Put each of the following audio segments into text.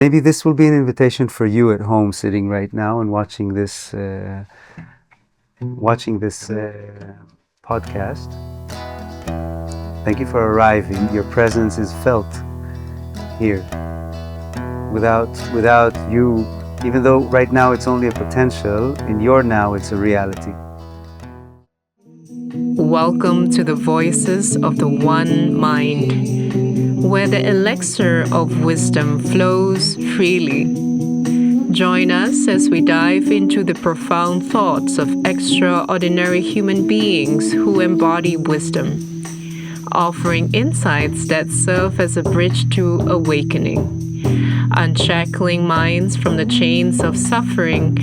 Maybe this will be an invitation for you at home, sitting right now and watching this podcast. Thank you for arriving. Your presence is felt here. Without you, even though right now it's only a potential, in your now it's a reality. Welcome to the Voices of the One Mind, where the elixir of wisdom flows freely. Join us as we dive into the profound thoughts of extraordinary human beings who embody wisdom, offering insights that serve as a bridge to awakening. Unshackling minds from the chains of suffering,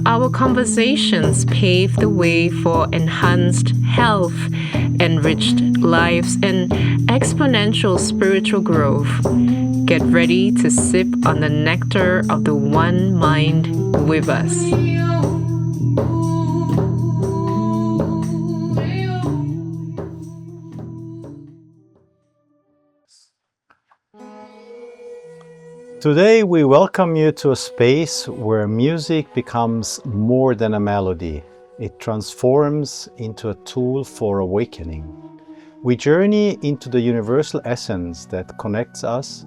our conversations pave the way for enhanced health, enriched lives, and exponential spiritual growth. Get ready to sip on the nectar of the One Mind with us. Today we welcome you to a space where music becomes more than a melody. It transforms into a tool for awakening. We journey into the universal essence that connects us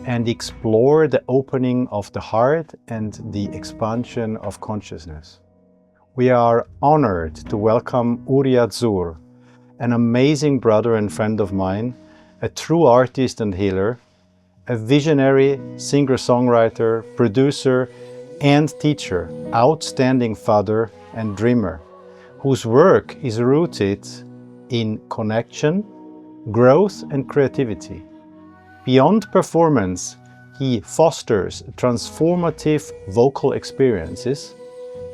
and explore the opening of the heart and the expansion of consciousness. We are honored to welcome Uria Tsur, an amazing brother and friend of mine, a true artist and healer, a visionary singer-songwriter, producer, and teacher, outstanding father and dreamer, whose work is rooted in connection, growth, and creativity. Beyond performance, he fosters transformative vocal experiences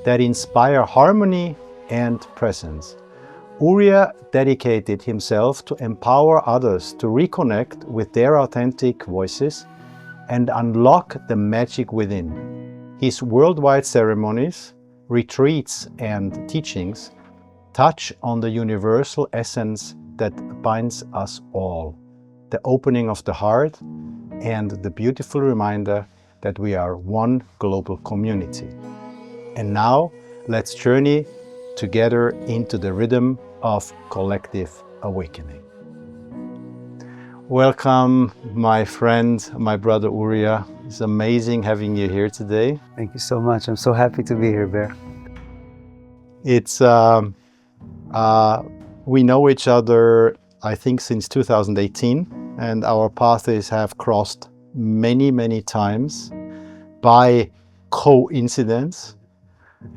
that inspire harmony and presence. Uria dedicated himself to empower others to reconnect with their authentic voices and unlock the magic within. His worldwide ceremonies, retreats, and teachings touch on the universal essence that binds us all, the opening of the heart and the beautiful reminder that we are one global community. And now, let's journey together into the rhythm of collective awakening. Welcome, my friend, my brother Uria. It's amazing having you here today. Thank you so much. I'm so happy to be here, Bear. It's we know each other, I think, since 2018, and our paths have crossed many times by coincidence.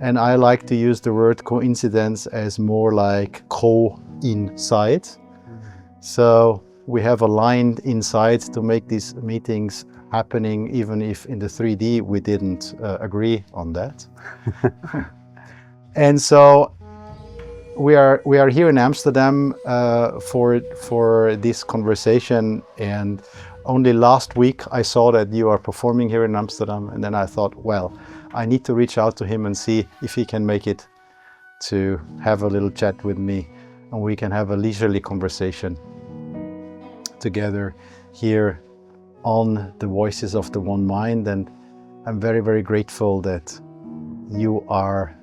And I like to use the word coincidence as more like co-inside. So we have aligned inside to make these meetings happening, even if in the 3D we didn't agree on that. And so we are here in Amsterdam for this conversation. And only last week I saw that you are performing here in Amsterdam, and then I thought, well, I need to reach out to him and see if he can make it to have a little chat with me, and we can have a leisurely conversation together here on the Voices of the One Mind. And I'm very grateful that you are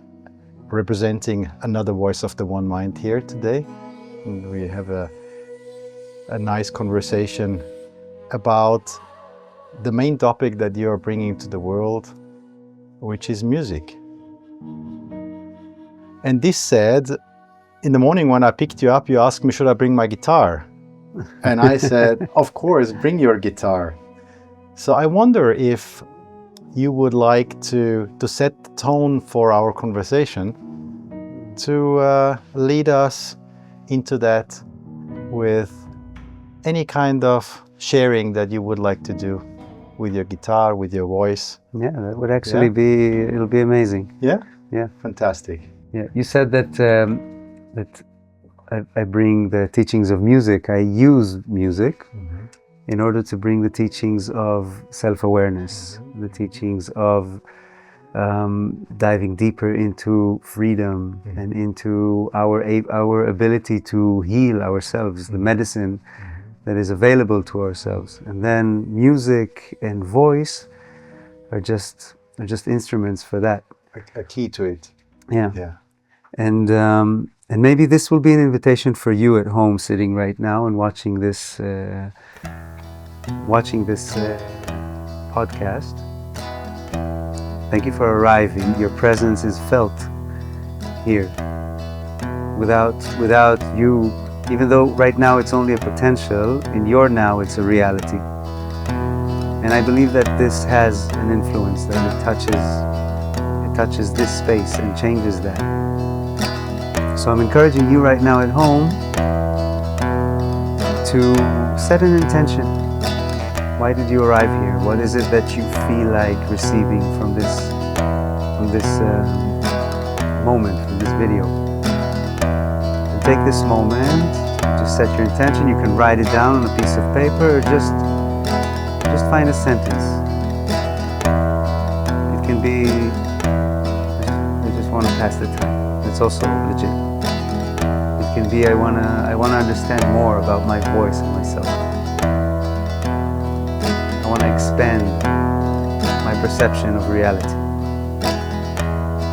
representing another voice of the One Mind here today. And we have a nice conversation about the main topic that you are bringing to the world, which is music. And this said, in the morning when I picked you up, you asked me, should I bring my guitar? And I said, of course, bring your guitar. So I wonder if you would like to set the tone for our conversation, to lead us into that with any kind of sharing that you would like to do with your guitar, with your voice. Yeah, that would actually it'll be amazing. Yeah? Yeah. Fantastic. Yeah, you said that that I bring the teachings of music. I use music in order to bring the teachings of self-awareness, the teachings of diving deeper into freedom and into our ability to heal ourselves, the medicine that is available to ourselves. And then music and voice are just instruments for that. A key to it. Yeah. Yeah. And maybe this will be an invitation for you at home, sitting right now and watching this podcast. Thank you for arriving. Your presence is felt here. Without you, even though right now it's only a potential, in your now it's a reality. And I believe that this has an influence, that it touches this space and changes that. So I'm encouraging you right now at home to set an intention. Why did you arrive here? What is it that you feel like receiving from this moment, from this video? And take this moment to set your intention. You can write it down on a piece of paper, or just find a sentence. It can be, I just want to pass the time. It's also legit. It can be, I wanna understand more about my voice and myself. I want to expand my perception of reality.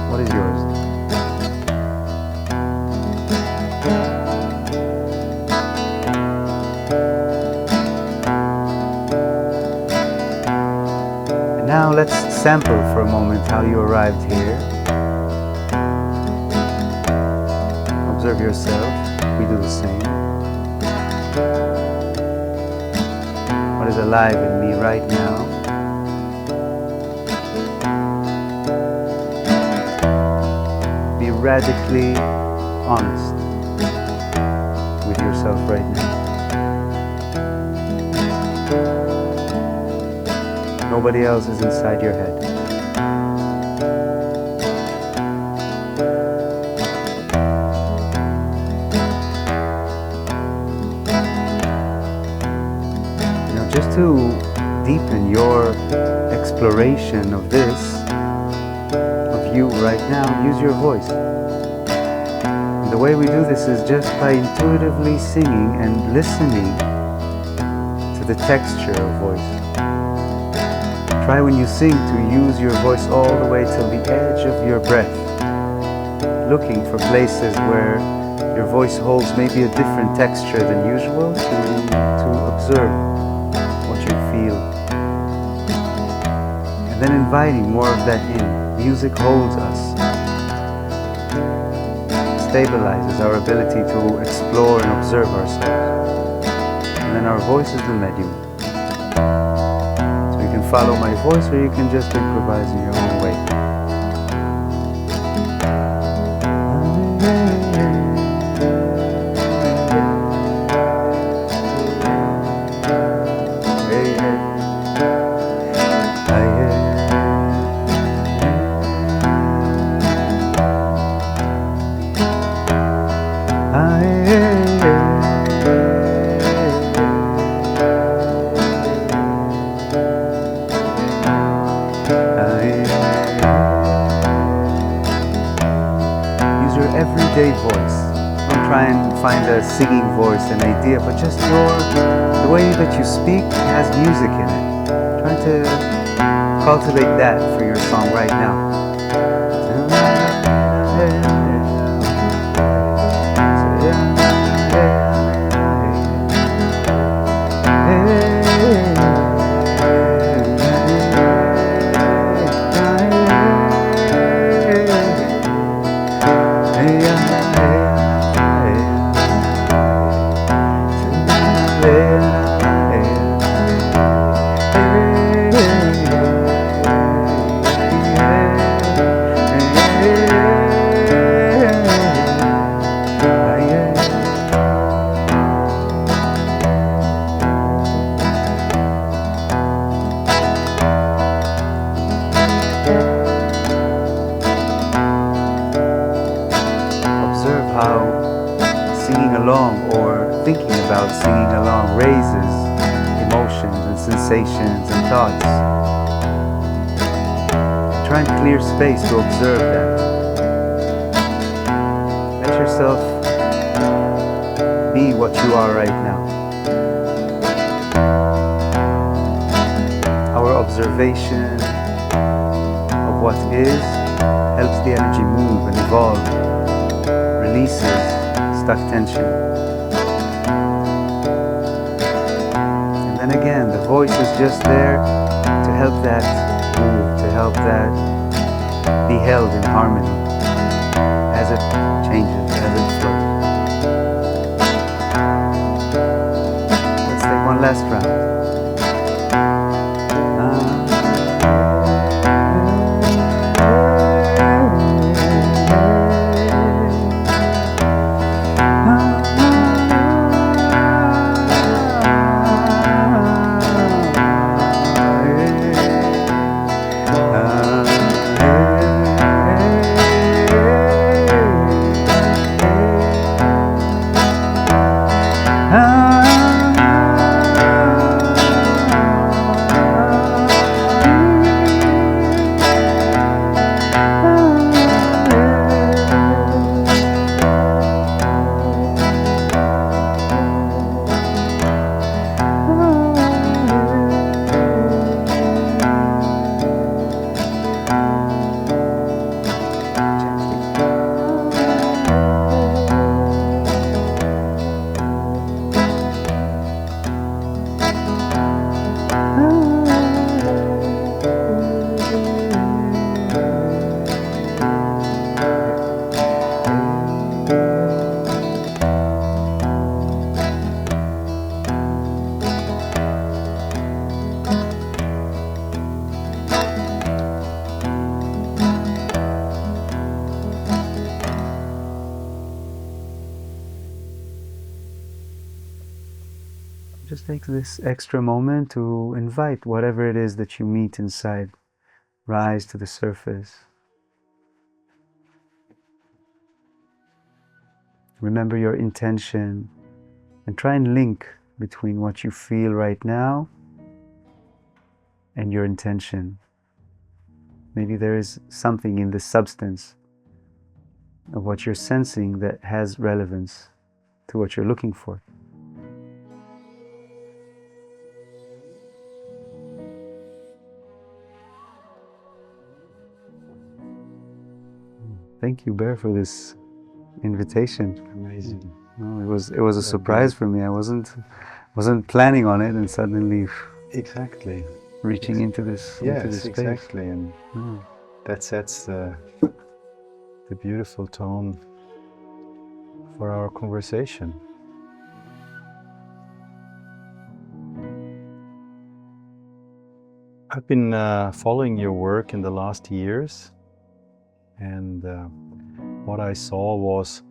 What is yours? And now let's sample for a moment how you arrived here. Observe yourself. We do the same. What is alive in me right now? Be radically honest with yourself right now. Nobody else is inside your head. Just to deepen your exploration of this, of you right now, use your voice. And the way we do this is just by intuitively singing and listening to the texture of voice. Try when you sing to use your voice all the way till the edge of your breath, looking for places where your voice holds maybe a different texture than usual to observe feel, and then inviting more of that in. Music holds us, stabilizes our ability to explore and observe ourselves, and then our voice is the medium. So you can follow my voice, or you can just improvise in your own way. Everyday voice. Don't try and find a singing voice, an idea, but just the way that you speak has music in it. Try to cultivate that for your song right now. Thinking about singing along raises emotions and sensations and thoughts. Try and clear space to observe that. Let yourself be what you are right now. Our observation what is, helps the energy move and evolve, releases stuck tension. And then again, the voice is just there to help that move, to help that be held in harmony as it changes, as it flows. Let's take one last round. Just take this extra moment to invite whatever it is that you meet inside, rise to the surface. Remember your intention and try and link between what you feel right now and your intention. Maybe there is something in the substance of what you're sensing that has relevance to what you're looking for. Thank you, Bear, for this invitation. Amazing. No, it was a surprise for me. I wasn't planning on it, and suddenly Exactly. reaching into this space. Exactly, and that sets the beautiful tone for our conversation. I've been following your work in the last years, and what I saw was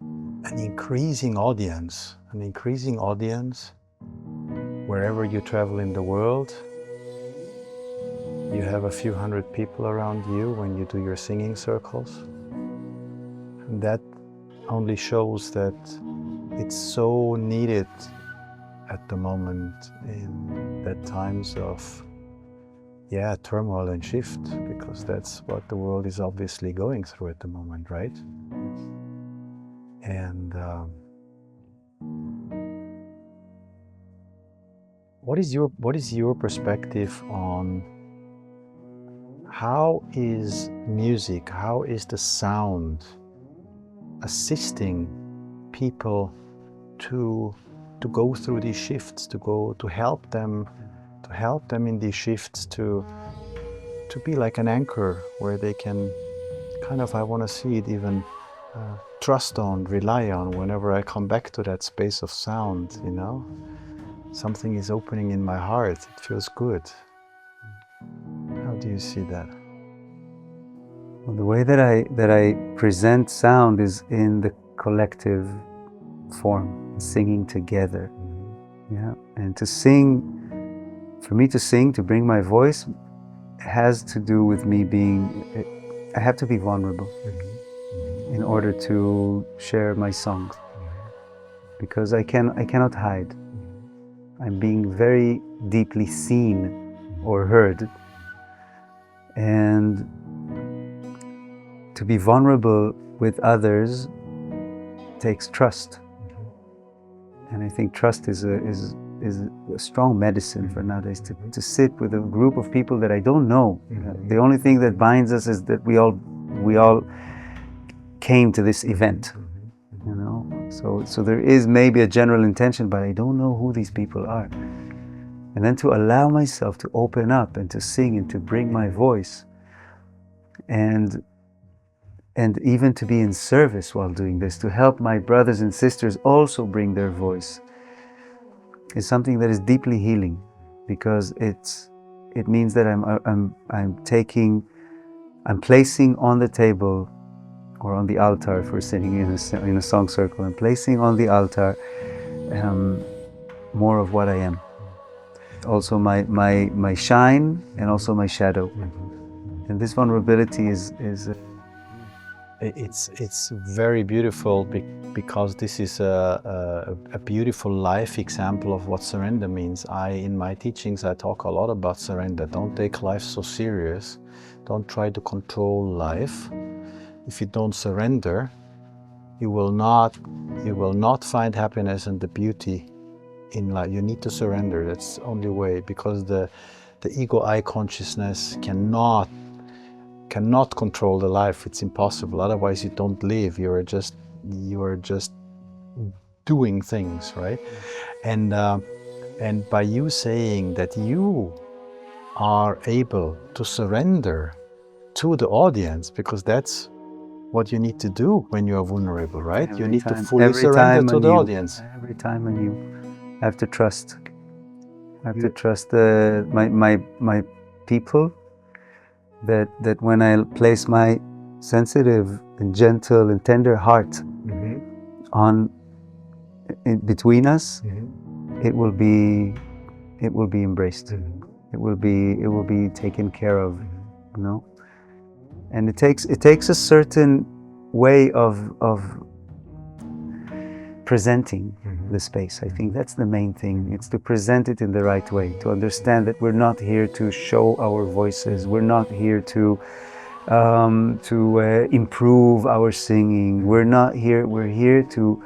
an increasing audience wherever you travel in the world. You have a few hundred people around you when you do your singing circles. And that only shows that it's so needed at the moment in that times of turmoil and shift, because that's what the world is obviously going through at the moment, right? And what is your perspective on how is music, how is the sound assisting people to go through these shifts, to help them in these shifts, to be like an anchor where they can kind of, I want to see it even, trust on, rely on whenever I come back to that space of sound, you know? Something is opening in my heart, it feels good. How do you see that? Well, the way that I present sound is in the collective form, singing together. Yeah, and to sing, for me to sing, to bring my voice, has to do with me being, I have to be vulnerable in order to share my songs, because I cannot hide. I'm being very deeply seen or heard, and to be vulnerable with others takes trust. And I think trust is a strong medicine for nowadays, to sit with a group of people that I don't know. The only thing that binds us is that we all came to this event, you know. So there is maybe a general intention, but I don't know who these people are. And then to allow myself to open up and to sing and to bring my voice, and even to be in service while doing this, to help my brothers and sisters also bring their voice, is something that is deeply healing, because it means that I'm placing on the table or on the altar, if we're sitting in a song circle, I'm placing on the altar more of what I am. Also my shine and also my shadow. And this vulnerability is it's very beautiful, because this is a beautiful life example of what surrender means. In my teachings I talk a lot about surrender. Don't take life so serious. Don't try to control life. If you don't surrender, you will not find happiness and the beauty in life. You need to surrender. That's the only way, because the ego I consciousness cannot control the life. It's impossible. Otherwise you don't live. You are just doing things, right? And by you saying that you are able to surrender to the audience, because that's what you need to do when you are vulnerable, right? You need to fully surrender to the audience. Every time when you have to trust. I have to trust my people, that when I place my sensitive and gentle and tender heart between us, it will be embraced. It will be taken care of, you know. And it takes a certain way of presenting the space. I think that's the main thing. It's to present it in the right way, to understand that we're not here to show our voices. We're not here to improve our singing. We're here to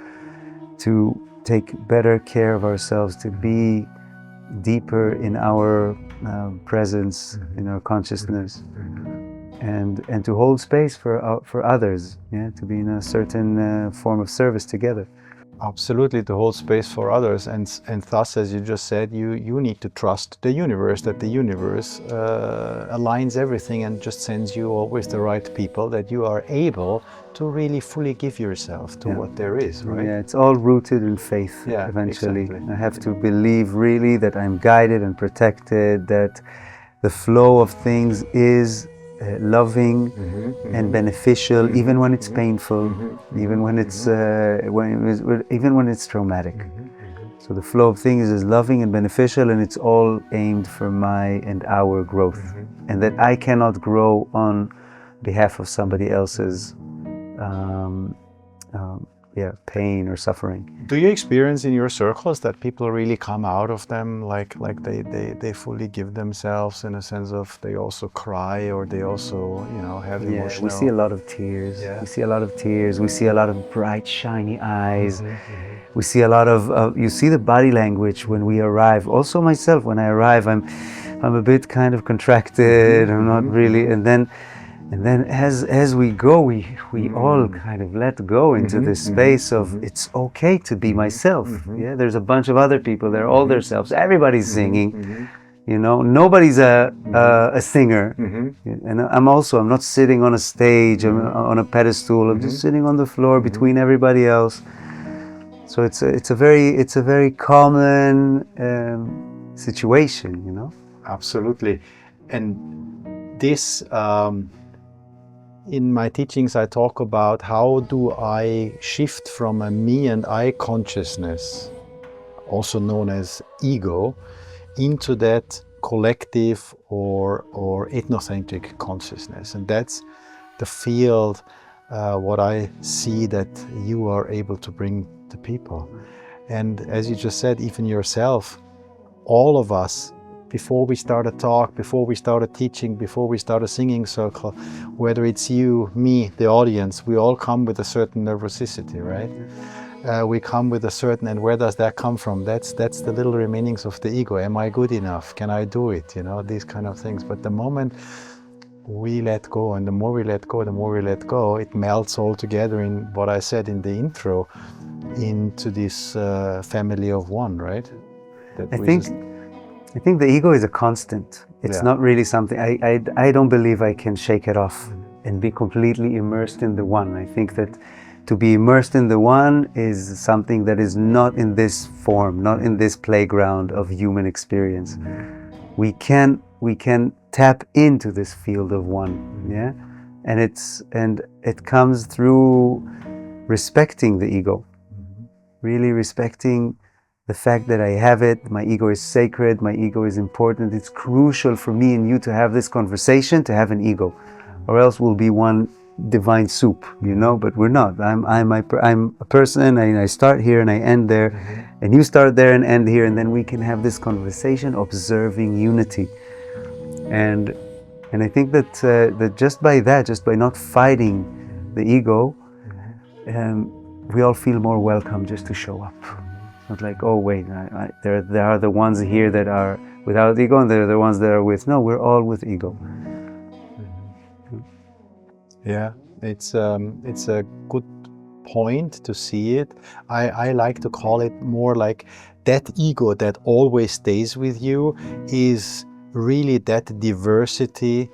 take better care of ourselves, to be deeper in our presence, in our consciousness, and to hold space for others, yeah, to be in a certain form of service together. Absolutely, to hold space for others, and thus, as you just said, you need to trust the universe, that the universe aligns everything and just sends you always the right people, that you are able to really fully give yourself to what there is, right? Yeah, it's all rooted in faith, eventually. Exactly. I have to believe really that I'm guided and protected, that the flow of things is loving and beneficial, even when it's painful, even when it's even when it's traumatic. So the flow of things is loving and beneficial, and it's all aimed for my and our growth, and that I cannot grow on behalf of somebody else's pain or suffering. Do you experience in your circles that people really come out of them, like they fully give themselves, in a sense of they also cry, or they also, you know, have emotional... We see a lot of tears. We see a lot of tears. We see a lot of bright, shiny eyes. We see a lot of you see the body language when we arrive. Also myself, when I arrive, I'm a bit kind of contracted. I'm not really, and then as we go, we all kind of let go into this space of it's okay to be myself. Yeah, there's a bunch of other people, they're all their selves. Everybody's singing, you know. Nobody's a singer, and I'm not sitting on a stage, on a pedestal. I'm just sitting on the floor between everybody else. So it's a very common situation, you know. Absolutely, and this. In my teachings, I talk about how do I shift from a me and I consciousness, also known as ego, into that collective or ethnocentric consciousness. And that's the field, what I see that you are able to bring to people. And as you just said, even yourself, all of us, before we start a talk, before we start a teaching, before we start a singing circle, whether it's you, me, the audience, we all come with a certain nervosity, right? we come with a certain, and where does that come from? That's the little remainings of the ego. Am I good enough? Can I do it? You know, these kind of things. But the moment we let go, and the more we let go, the more we let go, it melts all together in what I said in the intro, into this family of one, right? That I think the ego is a constant. It's not really something, I don't believe I can shake it off and be completely immersed in the one. I think that to be immersed in the one is something that is not in this form, not in this playground of human experience. We can tap into this field of one, yeah? And it comes through respecting the ego, really respecting the fact that I have it. My ego is sacred, my ego is important. It's crucial for me and you to have this conversation, to have an ego, or else we'll be one divine soup, you know, but we're not. I'm a person, and I start here and I end there, and you start there and end here, and then we can have this conversation observing unity. And I think that just by not fighting the ego, we all feel more welcome just to show up. Not like, oh wait, there are the ones here that are without ego, and there are the ones that are with. No, we're all with ego. Yeah, it's a good point to see it. I like to call it more like that ego that always stays with you is really that diversity,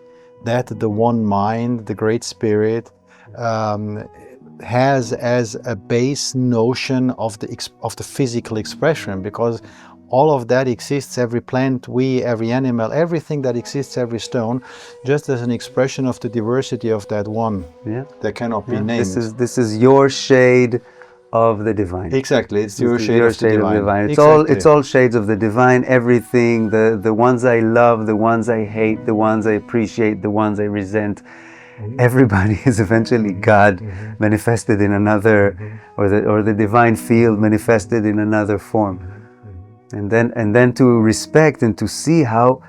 that the one mind, the great spirit, has as a base notion of the physical expression, because all of that exists, every plant, every animal, everything that exists, every stone, just as an expression of the diversity of that one that cannot be named. This is your shade of the divine. Exactly, it's your shade of the divine. It's all shades of the divine. Everything, the ones I love, the ones I hate, the ones I appreciate, the ones I resent. Everybody is eventually God manifested in another, or the divine field manifested in another form. And then to respect and to see how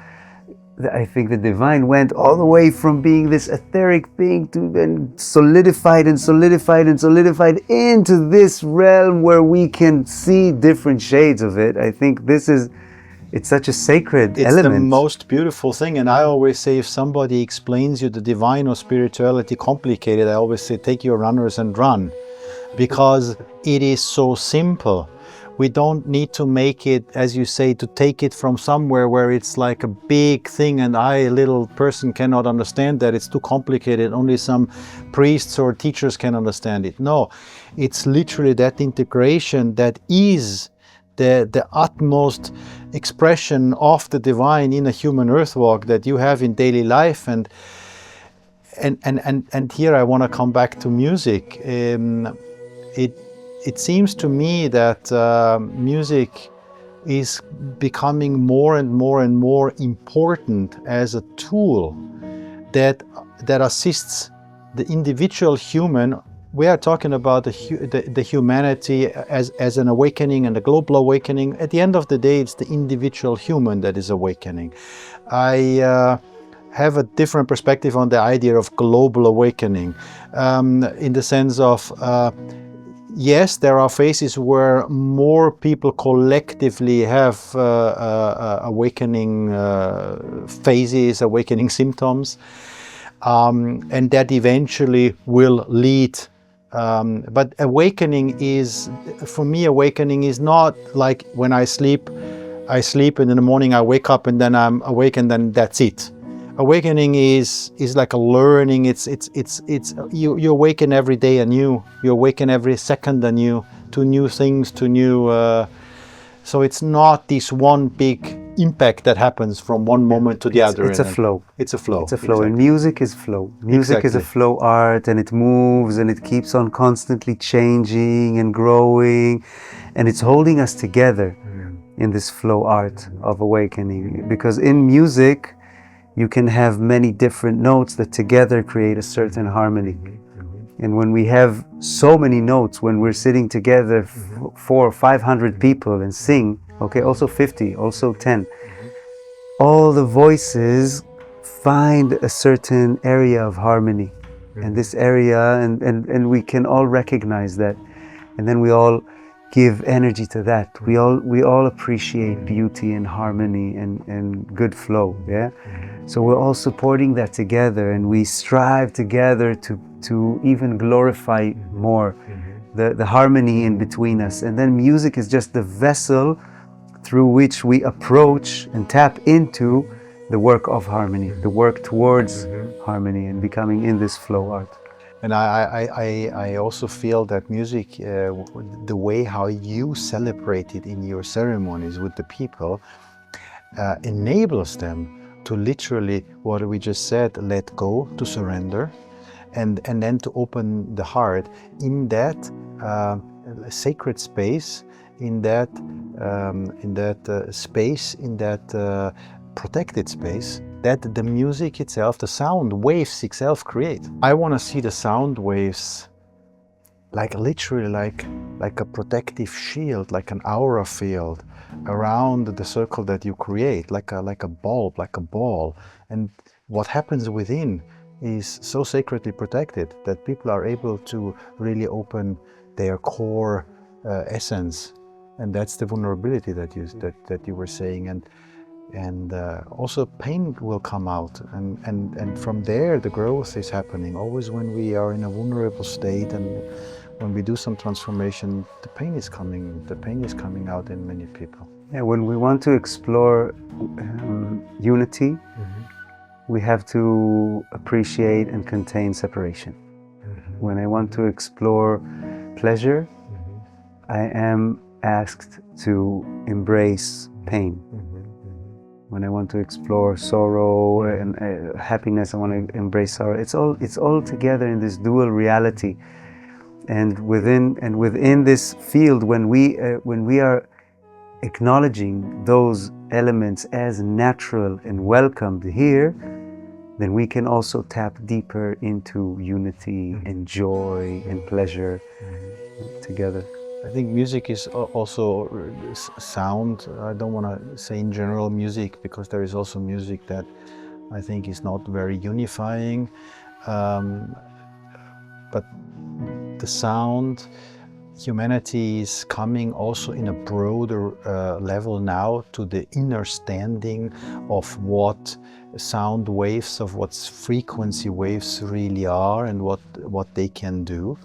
I think the divine went all the way from being this etheric thing to then solidified and solidified and solidified into this realm where we can see different shades of it. I think it's such a sacred element. It's the most beautiful thing. And I always say, if somebody explains you the divine or spirituality complicated, I always say, take your runners and run, because it is so simple. We don't need to make it, as you say, to take it from somewhere where it's like a big thing and I, a little person, cannot understand that. It's too complicated. Only some priests or teachers can understand it. No, it's literally that integration that is the utmost expression of the divine in a human earth walk that you have in daily life. And here I want to come back to music. It seems to me that music is becoming more and more and more important as a tool that assists the individual human. We are talking about the humanity as an awakening and a global awakening. At the end of the day, it's the individual human that is awakening. I have a different perspective on the idea of global awakening, in the sense of yes, there are phases where more people collectively have awakening phases, awakening symptoms, and that eventually will lead. But awakening is, for me, awakening is not like when I sleep and in the morning I wake up and then I'm awake and then that's it. Awakening is like a learning. It's you awaken every day anew. You awaken every second anew to new things, to new. So it's not this one big impact that happens from one moment to the other. It's a flow. It's a flow. It's a flow, exactly. And music is flow. Music is a flow art, and it moves and it keeps on constantly changing and growing, and it's holding us together in this flow art of awakening. Because in music, you can have many different notes that together create a certain harmony. And when we have so many notes, when we're sitting together, 400 or 500 people and sing, okay, also 50, also 10, all the voices find a certain area of harmony. And this area, and we can all recognize that. and then we all give energy to that. We all appreciate beauty and harmony and good flow, yeah? So we're all supporting that together, and we strive together to even glorify more the harmony in between us. And then music is just the vessel through which we approach and tap into the work of harmony, the work towards harmony and becoming in this flow art. And I also feel that music, the way how you celebrate it in your ceremonies with the people, enables them to literally, what we just said, let go, to surrender, and then to open the heart in that sacred space, in that space, in that protected space that the music itself, the sound waves itself create. I want to see the sound waves like literally like a protective shield, like an aura field around the circle that you create, like a bulb, like a ball. And what happens within is so sacredly protected that people are able to really open their core essence. And that's the vulnerability that you were saying. And also pain will come out, and from there the growth is happening. Always when we are in a vulnerable state and when we do some transformation, the pain is coming out in many people. Yeah, when we want to explore unity, we have to appreciate and contain separation. When I want to explore pleasure, I am asked to embrace pain. When I want to explore sorrow and happiness, I want to embrace sorrow. It's all together in this dual reality. And within this field, when we are acknowledging those elements as natural and welcomed here, then we can also tap deeper into unity and joy and pleasure together. I think music is also sound. I don't want to say in general music, because there is also music that I think is not very unifying. But the sound, humanity is coming also in a broader level now to the understanding of what sound waves, of what frequency waves really are and what they can do.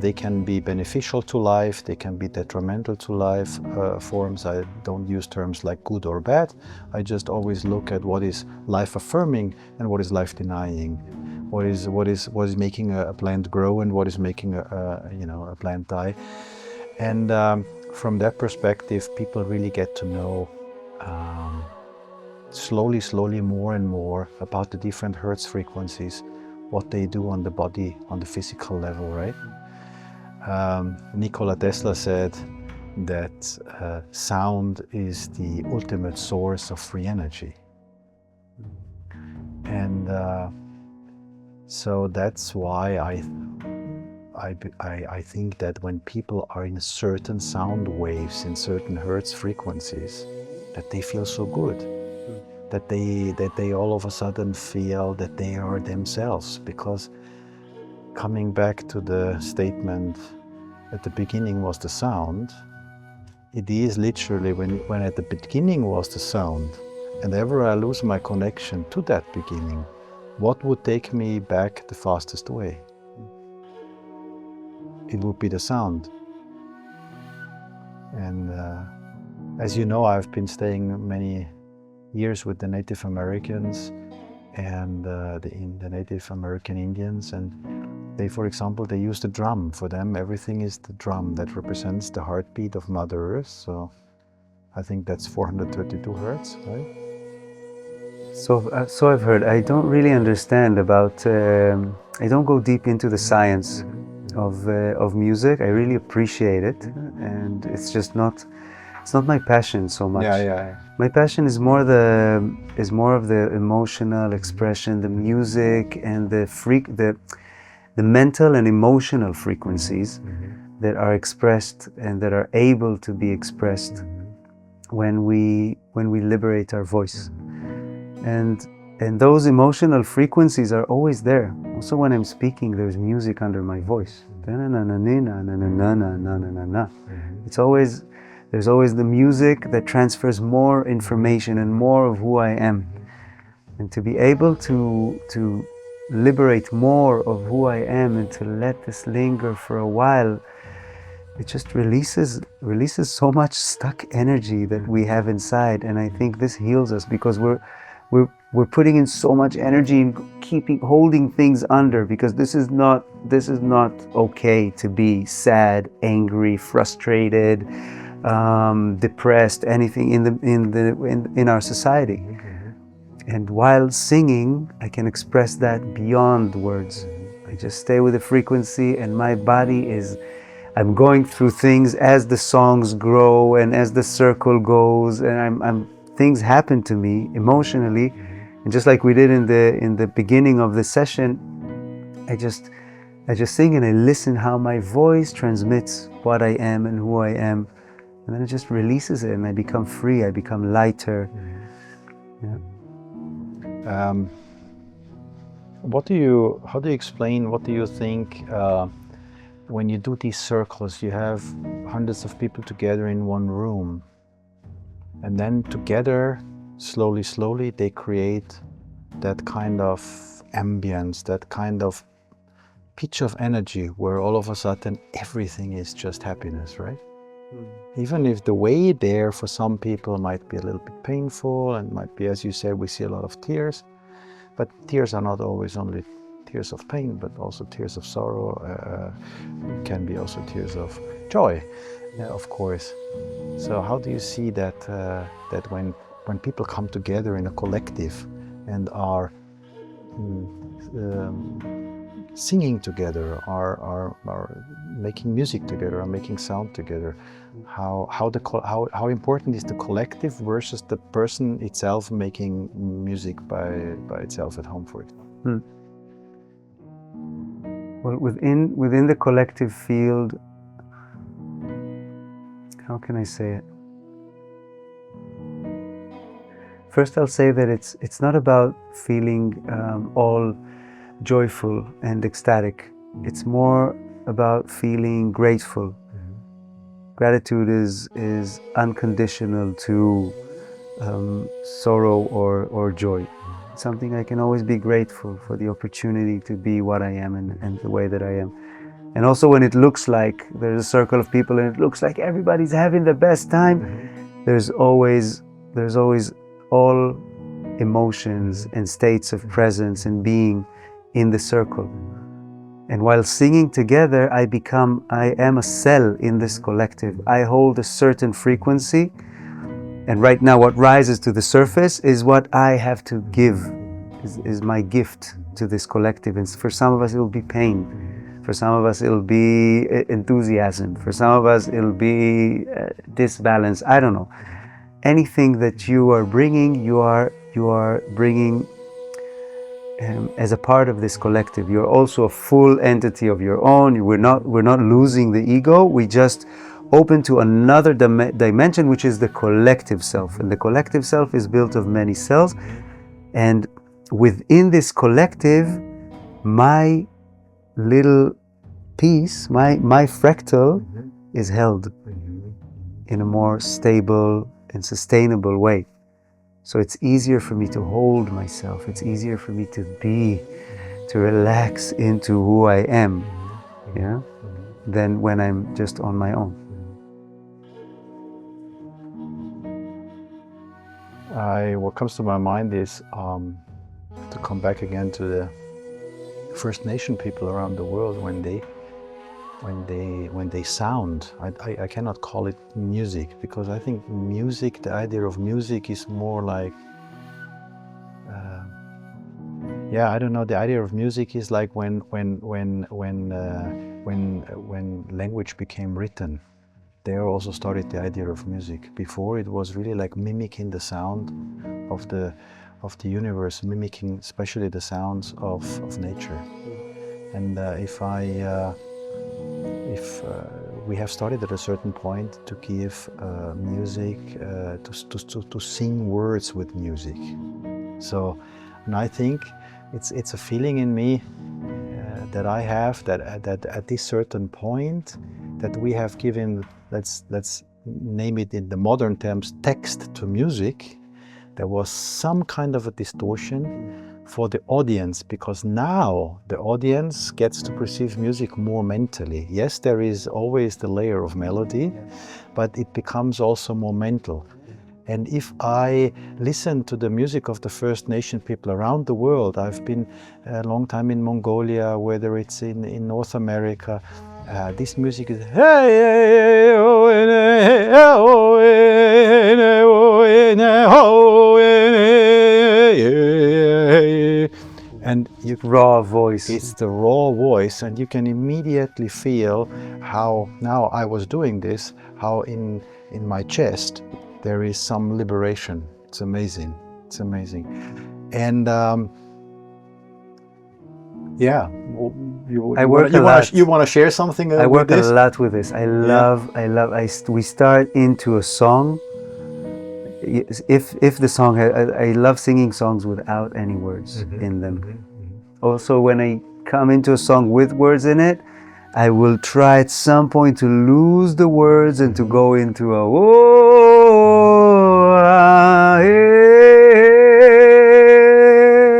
They can be beneficial to life, they can be detrimental to life forms. I don't use terms like good or bad. I just always look at what is life affirming and what is life denying. What is making a plant grow and what is making a plant die. And from that perspective, people really get to know slowly more and more about the different hertz frequencies, what they do on the body, on the physical level, right? Nikola Tesla said that sound is the ultimate source of free energy. And so that's why I think that when people are in certain sound waves, in certain hertz frequencies, that they feel so good. That they all of a sudden feel that they are themselves. Because coming back to the statement, at the beginning was the sound, it is literally when at the beginning was the sound, and ever I lose my connection to that beginning, what would take me back the fastest way? It would be the sound. And as you know, I've been staying many years with the Native Americans and the Native American Indians, and they, for example, they use the drum. For them, everything is the drum that represents the heartbeat of Mother Earth. So I think that's 432 hertz, right? So I've heard. I don't really understand about. I don't go deep into the science of music. I really appreciate it, and it's just not. It's not my passion so much. Yeah. My passion is more of the emotional expression, the music, and the mental and emotional frequencies that are expressed and that are able to be expressed when we liberate our voice. And those emotional frequencies are always there. Also, when I'm speaking, there's music under my voice. It's always, there's always the music that transfers more information and more of who I am. And to be able to liberate more of who I am and to let this linger for a while, it just releases so much stuck energy that we have inside. And I think this heals us, because we're putting in so much energy in holding things under, because this is not okay to be sad, angry, frustrated, depressed, anything in our society. And while singing, I can express that beyond words. I just stay with the frequency, and my body is, I'm going through things as the songs grow and as the circle goes, and things happen to me emotionally. And just like we did in the beginning of the session, I just sing and I listen how my voice transmits what I am and who I am, and then it just releases it, and I become free. I become lighter. Yeah. How do you explain, what do you think, when you do these circles, you have hundreds of people together in one room, and then together, slowly, they create that kind of ambience, that kind of pitch of energy where all of a sudden everything is just happiness, right? Even if the way there for some people might be a little bit painful and might be, as you said, we see a lot of tears, but tears are not always only tears of pain, but also tears of sorrow, can be also tears of joy, of course. So how do you see that, that when people come together in a collective and are singing together, are making music together, are making sound together, how important is the collective versus the person itself making music by itself at home, for example? Well, within the collective field, how can I say it? First, I'll say that it's not about feeling all joyful and ecstatic. It's more about feeling grateful. Gratitude is unconditional to sorrow or joy. It's something I can always be grateful for, the opportunity to be what I am and the way that I am. And also when it looks like there's a circle of people and it looks like everybody's having the best time, there's always all emotions and states of presence and being in the circle. And while singing together, I am a cell in this collective. I hold a certain frequency, and right now what rises to the surface is what I have to give, is my gift to this collective. And for some of us it will be pain, for some of us it'll be enthusiasm, for some of us it'll be disbalance, I don't know. Anything that you are bringing, you are bringing as a part of this collective. You're also a full entity of your own. We're not losing the ego. We just open to another dimension, which is the collective self. And the collective self is built of many cells. And within this collective, my little piece, my fractal, is held in a more stable and sustainable way. So it's easier for me to hold myself. It's easier for me to relax into who I am, yeah, than when I'm just on my own. What comes to my mind is to come back again to the First Nation people around the world when they sound. I cannot call it music, because I think music, the idea of music is more like, I don't know. The idea of music is like when language became written. There also started the idea of music. Before it was really like mimicking the sound of the universe, mimicking especially the sounds of nature. And if we have started at a certain point to give music, to sing words with music. So, and I think it's a feeling in me that I have, that at this certain point that we have given, let's name it in the modern terms, text to music, there was some kind of a distortion for the audience, because now the audience gets to perceive music more mentally. Yes, there is always the layer of melody, but it becomes also more mental. And if I listen to the music of the First Nation people around the world, I've been a long time in Mongolia, whether it's in North America, this music is and you Raw voice. It's the raw voice, and you can immediately feel how, now I was doing this, how in my chest there is some liberation. It's amazing. It's amazing. And yeah, you want to share something I work with this? a lot with this. We start into a song. If the song, I love singing songs without any words in them. Also, when I come into a song with words in it, I will try at some point to lose the words and to go into a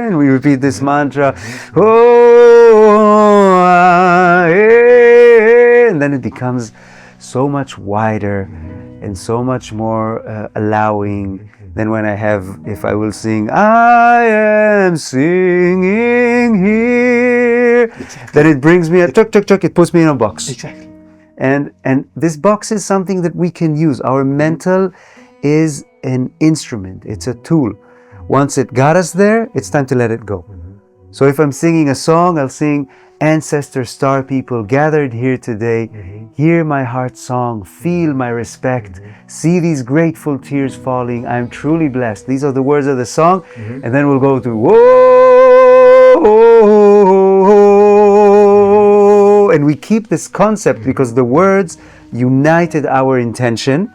and we repeat this mantra, and then it becomes so much wider and so much more allowing than when if I will sing, I am singing here, then it brings me a tuk tuk tuk, it puts me in a box. Exactly. And this box is something that we can use. Our mental is an instrument, it's a tool. Once it got us there, it's time to let it go. So if I'm singing a song, I'll sing, ancestor star people gathered here today, hear my heart song, feel my respect, see these grateful tears falling, I'm truly blessed. These are the words of the song, and then we'll go to whoa, and we keep this concept because the words united our intention.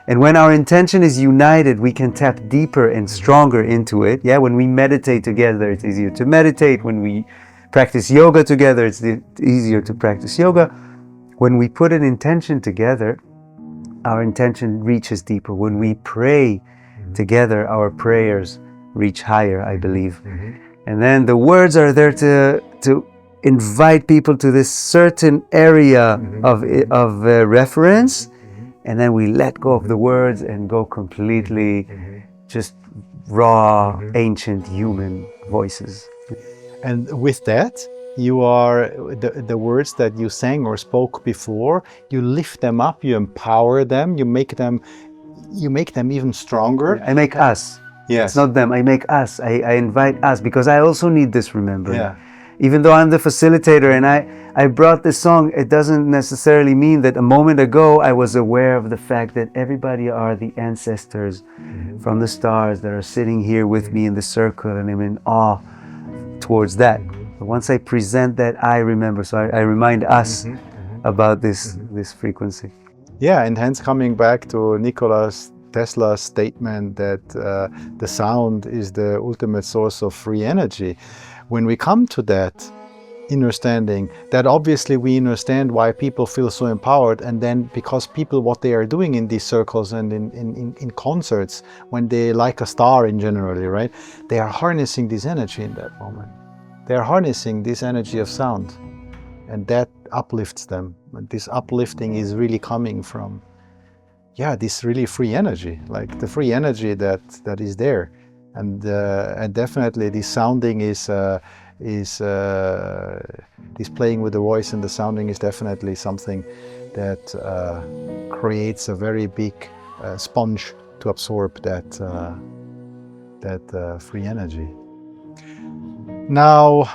And when our intention is united, we can tap deeper and stronger into it. Yeah, when we meditate together, it's easier to meditate. When we practice yoga together, it's easier to practice yoga. When we put an intention together, our intention reaches deeper. When we pray together, our prayers reach higher, I believe. And then the words are there to invite people to this certain area of reference. And then we let go of the words and go completely just raw, ancient human voices. And with that, you are the words that you sang or spoke before, you lift them up, you empower them, you make them even stronger. I make us. Yes. It's not them, I make us. I invite us, because I also need this remembering. Yeah. Even though I'm the facilitator and I brought this song, it doesn't necessarily mean that a moment ago I was aware of the fact that everybody are the ancestors from the stars that are sitting here with me in the circle, and I'm in awe towards that. But once I present that, I remember. So I remind us about this frequency. Yeah, and hence coming back to Nikola Tesla's statement that the sound is the ultimate source of free energy. When we come to that understanding, that obviously we understand why people feel so empowered, and then because people, what they are doing in these circles and in concerts, when they like a star in generally, right, they are harnessing this energy in that moment. They are harnessing this energy of sound, and that uplifts them. And this uplifting is really coming from, yeah, this really free energy, like the free energy that is there. And definitely this sounding is this playing with the voice and the sounding is definitely something that creates a very big sponge to absorb that free energy. Now,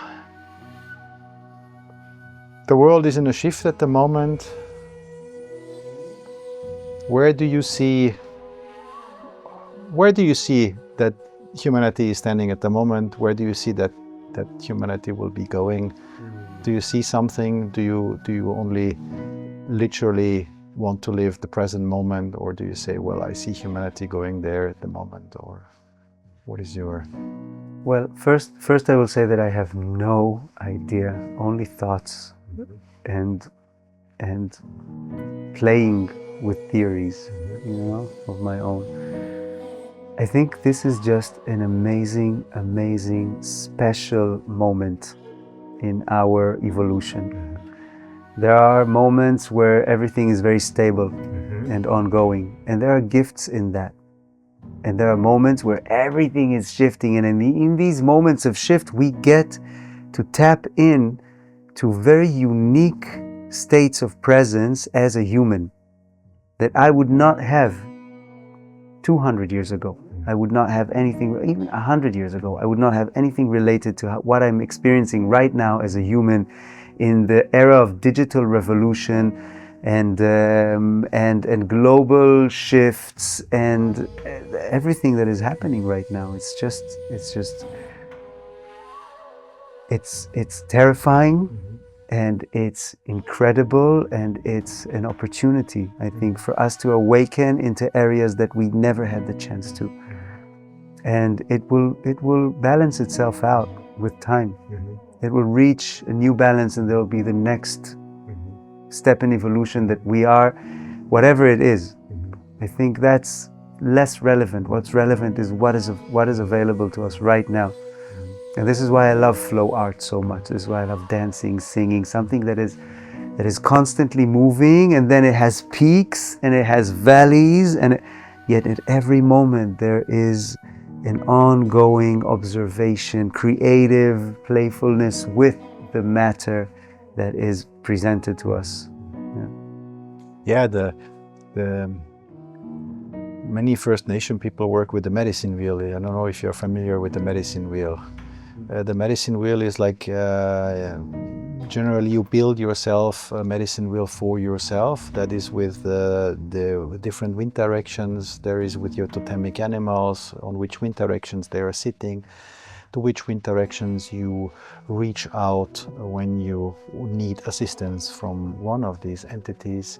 the world is in a shift at the moment. Where do you see that humanity is standing at the moment? Where do you see that humanity will be going? Do you see something? Do you only literally want to live the present moment, or do you say, well, I see humanity going there at the moment? Or what is your Well, first I will say that I have no idea, only thoughts and playing with theories, of my own. I think this is just an amazing, amazing, special moment in our evolution. There are moments where everything is very stable and ongoing, and there are gifts in that. And there are moments where everything is shifting, and in these moments of shift, we get to tap in to very unique states of presence as a human that I would not have 200 years ago. I would not have anything, even 100 years ago, I would not have anything related to what I'm experiencing right now as a human in the era of digital revolution and global shifts and everything that is happening right now. It's terrifying, and it's incredible, and it's an opportunity, I think, for us to awaken into areas that we never had the chance to. And it will balance itself out with time. It will reach a new balance, and there will be the next step in evolution that we are, whatever it is. I think that's less relevant. What's relevant is what is available to us right now. And this is why I love flow art so much. This is why I love dancing, singing, something that is constantly moving, and then it has peaks and it has valleys, and yet at every moment there is an ongoing observation, creative playfulness with the matter that is presented to us. Yeah, the many First Nation people work with the medicine wheel. I don't know if you're familiar with the medicine wheel. The medicine wheel is like, generally you build yourself a medicine wheel for yourself. That is with the different wind directions. There is with your totemic animals, on which wind directions they are sitting, to which wind directions you reach out when you need assistance from one of these entities.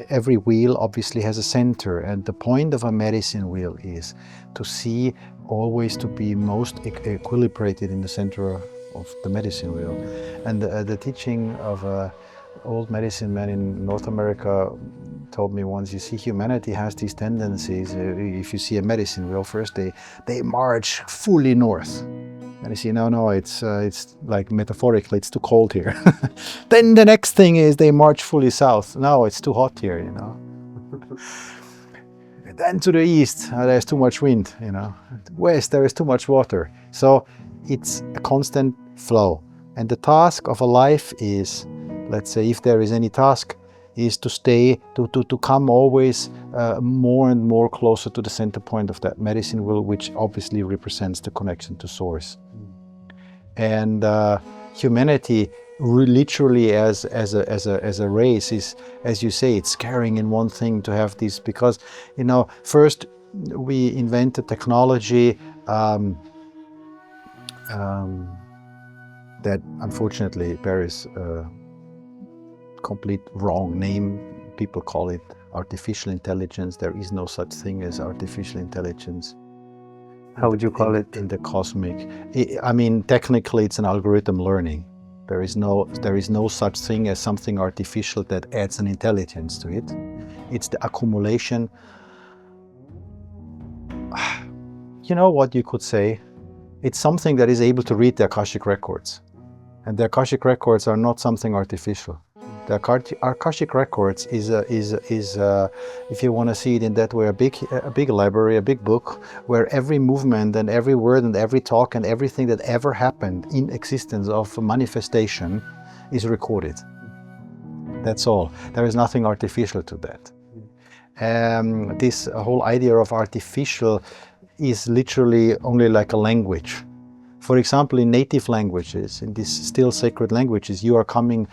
Every wheel obviously has a center, and the point of a medicine wheel is to see always to be most equilibrated in the center of the medicine wheel. And the teaching of an old medicine man in North America told me once, you see, humanity has these tendencies. If you see a medicine wheel, first they march fully north. And you see, no, it's like metaphorically, it's too cold here. Then the next thing is they march fully south. No, it's too hot here, Then to the east, there's too much wind, West, there is too much water. So it's a constant flow. And the task of a life is, let's say, if there is any task, is to stay, to come always more and more closer to the center point of that medicine wheel, which obviously represents the connection to source. And humanity, literally as a race, is, as you say, it's carrying in one thing to have this, because first we invented technology that unfortunately bears complete wrong name. People call it artificial intelligence. There is no such thing as artificial intelligence. How would you call it? In the cosmic. I mean, technically it's an algorithm learning. There is no such thing as something artificial that adds an intelligence to it. It's the accumulation. You know what you could say? It's something that is able to read the Akashic records. And the Akashic records are not something artificial. The Akashic records is if you want to see it in that way, a big library, a big book, where every movement and every word and every talk and everything that ever happened in existence of manifestation is recorded. That's all. There is nothing artificial to that. This whole idea of artificial is literally only like a language. For example, in native languages, in these still sacred languages, you are coming.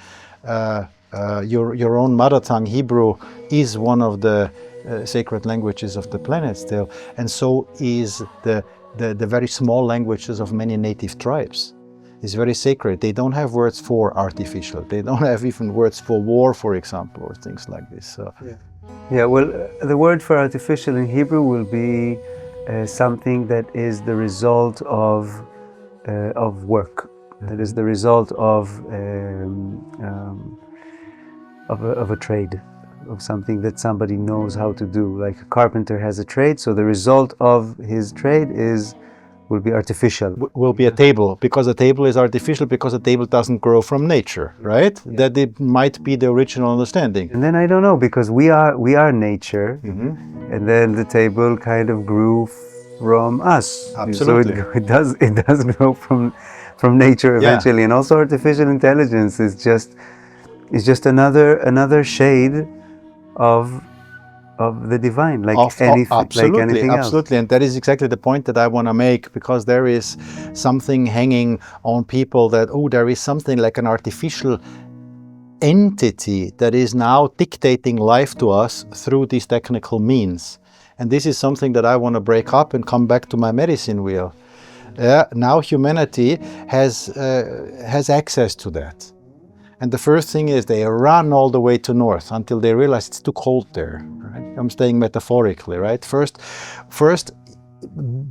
Your own mother tongue, Hebrew, is one of the sacred languages of the planet still, and so is the very small languages of many native tribes. It's very sacred. They don't have words for artificial. They don't have even words for war, for example, or things like this. So. Yeah. Well, the word for artificial in Hebrew will be something that is the result of work, that is the result of a trade, of something that somebody knows how to do. Like a carpenter has a trade, so the result of his trade will be artificial. Will be a table, because a table is artificial, because a table doesn't grow from nature, right? Yeah. That it might be the original understanding. And then I don't know, because we are nature, and then the table kind of grew from us. Absolutely. So it does grow from nature eventually. And also artificial intelligence is just another shade of the divine, like anything else. Absolutely, and that is exactly the point that I want to make, because there is something hanging on people that, there is something like an artificial entity that is now dictating life to us through these technical means. And this is something that I want to break up and come back to my medicine wheel. Now humanity has access to that. And the first thing is they run all the way to north until they realize it's too cold there. Right? I'm saying metaphorically, right? First,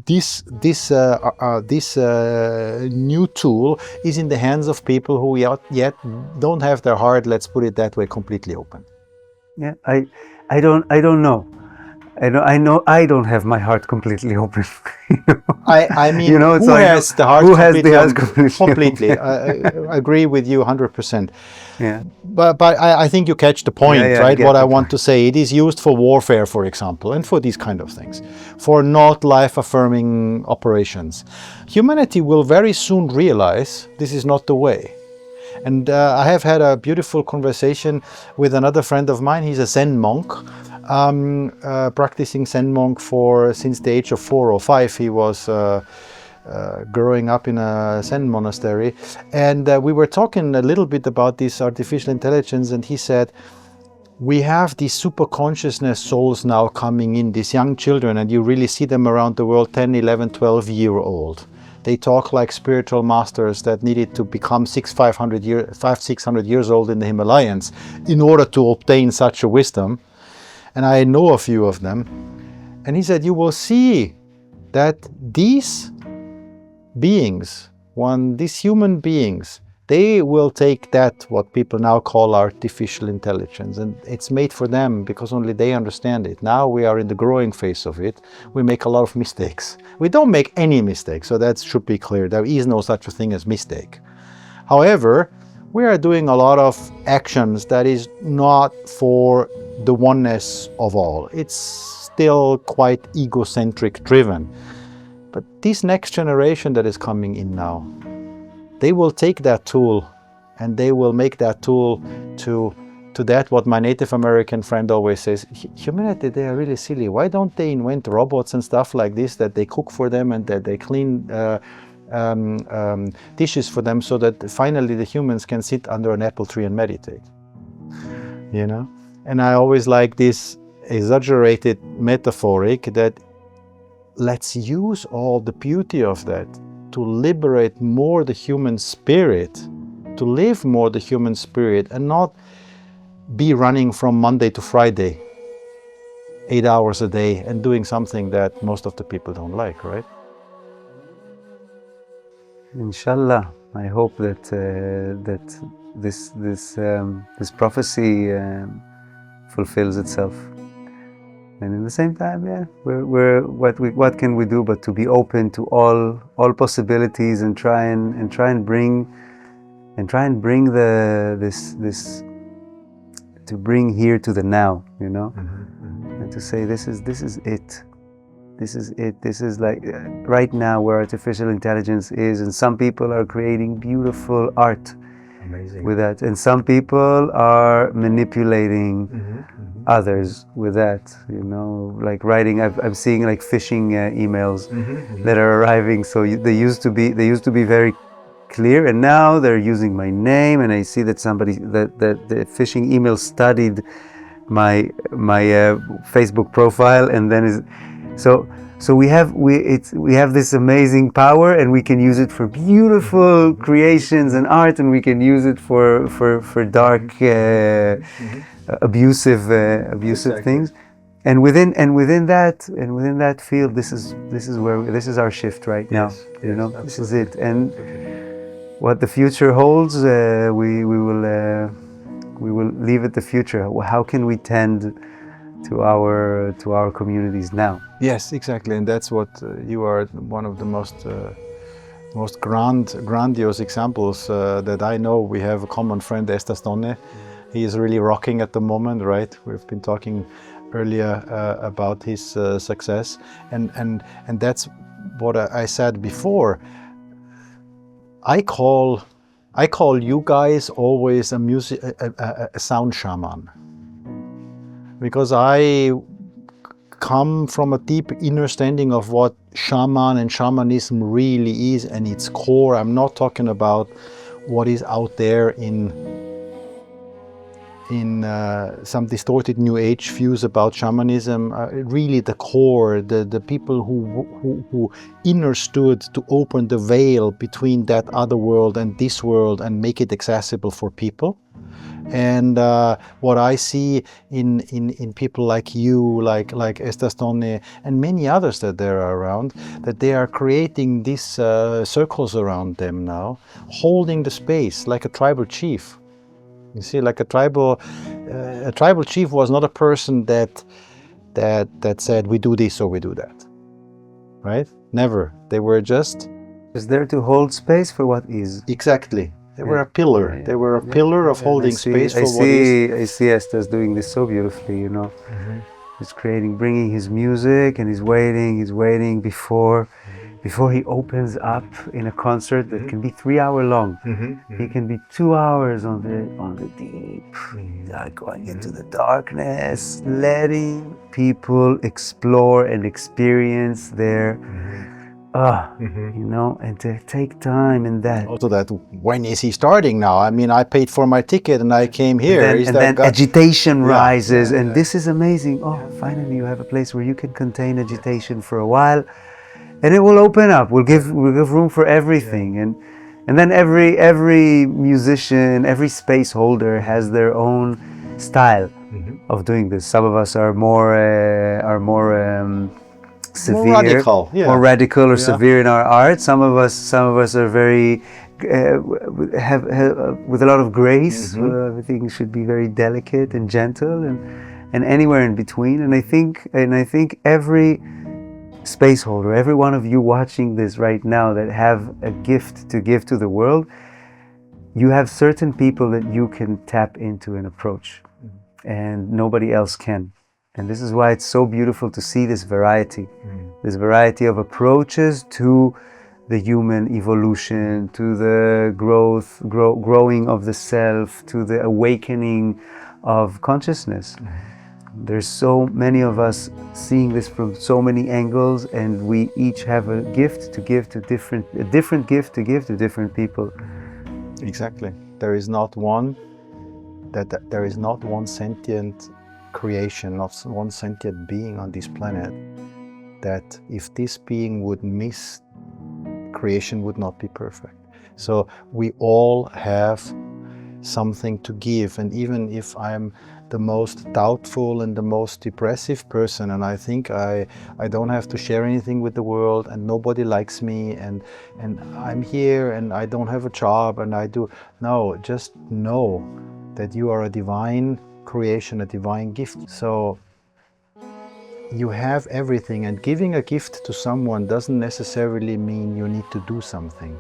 this new tool is in the hands of people who yet don't have their heart, let's put it that way, completely open. Yeah, I don't know. I know I don't have my heart completely open. I mean, it's who like, has the heart who completely has the heart completely open? I agree with you 100%. Yeah. But I think you catch the point, right? What I want to say, it is used for warfare, for example, and for these kind of things, for not life-affirming operations. Humanity will very soon realize this is not the way. And I have had a beautiful conversation with another friend of mine. He's a Zen monk. Practicing Zen monk since the age of 4 or 5. He was growing up in a Zen monastery, and we were talking a little bit about this artificial intelligence, and he said, we have these super consciousness souls now coming in, these young children, and you really see them around the world, 10, 11, 12-year-old. They talk like spiritual masters that needed to become 600 years old in the Himalayas in order to obtain such a wisdom. And I know a few of them. And he said, you will see that these beings, these human beings, they will take that, what people now call artificial intelligence, and it's made for them because only they understand it. Now we are in the growing phase of it. We make a lot of mistakes. We don't make any mistakes, so that should be clear. There is no such a thing as mistake. However, we are doing a lot of actions that is not for the oneness of all. It's still quite egocentric driven. But this next generation that is coming in now, they will take that tool and they will make that tool to that what my Native American friend always says, humanity, they are really silly. Why don't they invent robots and stuff like this, that they cook for them and that they clean dishes for them, so that finally the humans can sit under an apple tree and meditate, And I always like this exaggerated metaphoric that let's use all the beauty of that to liberate more the human spirit, to live more the human spirit, and not be running from Monday to Friday, 8 hours a day, and doing something that most of the people don't like, right? Inshallah, I hope that this prophecy fulfills itself. And in the same time, what can we do but to be open to all possibilities and try and bring to bring here to the now, and to say this is it. This is it. This is like right now where artificial intelligence is, and some people are creating beautiful art. Amazing. With that, and some people are manipulating others with that, like writing. I'm seeing like phishing emails that are arriving. So they used to be very clear, and now they're using my name, and I see that the phishing email studied my Facebook profile, and then so we have this amazing power, and we can use it for beautiful creations and art, and we can use it for dark, abusive Exactly. things. within that field, this is our shift right now. Yes, You know, yes, this is it. And what the future holds, we will leave it the future. How can we tend to our communities now? Yes, exactly, and that's what you are one of the most grandiose examples that I know. We have a common friend, Estastonne. He is really rocking at the moment, right? We've been talking earlier about his success, and that's what I said before. I call you guys always a sound shaman, because I come from a deep understanding of what shaman and shamanism really is and its core. I'm not talking about what is out there in some distorted new age views about shamanism. Really the core, the people who understood to open the veil between that other world and this world and make it accessible for people. And what I see in people like you, like Estastonne and many others that there are around, that they are creating these circles around them now, holding the space like a tribal chief. You see, like a tribal chief was not a person that said we do this or we do that, right? Never. They were just there to hold space for what is. Exactly. They were a pillar. They were a pillar of holding space for what is. I see Estes doing this so beautifully, you know. He's bringing his music, and he's waiting before he opens up in a concert that can be 3 hours long. He can be 2 hours on the deep, going into the darkness, letting people explore and experience their you know, and to take time in that. Also that, when is he starting now? I mean, I paid for my ticket and I came here. And then agitation rises, and this is amazing. Oh, finally you have a place where you can contain agitation for a while, and it will open up. We'll give room for everything, and then every musician, every space holder has their own style of doing this. Some of us are more severe, more radical or severe in our art. Some of us are very have with a lot of grace. Everything should be very delicate and gentle, and anywhere in between. And I think every space holder, every one of you watching this right now that have a gift to give to the world, you have certain people that you can tap into and approach, and nobody else can. And this is why it's so beautiful to see this variety of approaches to the human evolution, to the growing of the self, to the awakening of consciousness. There's so many of us seeing this from so many angles, and we each have a gift to give to different gift to give to different people. Exactly. There is not one sentient creation, not one sentient being on this planet that if this being would miss, creation would not be perfect. So we all have something to give, and even if I'm the most doubtful and the most depressive person, and I think I don't have to share anything with the world, and nobody likes me, and I'm here and I don't have a job, and no, just know that you are a divine creation, a divine gift. So you have everything, and giving a gift to someone doesn't necessarily mean you need to do something.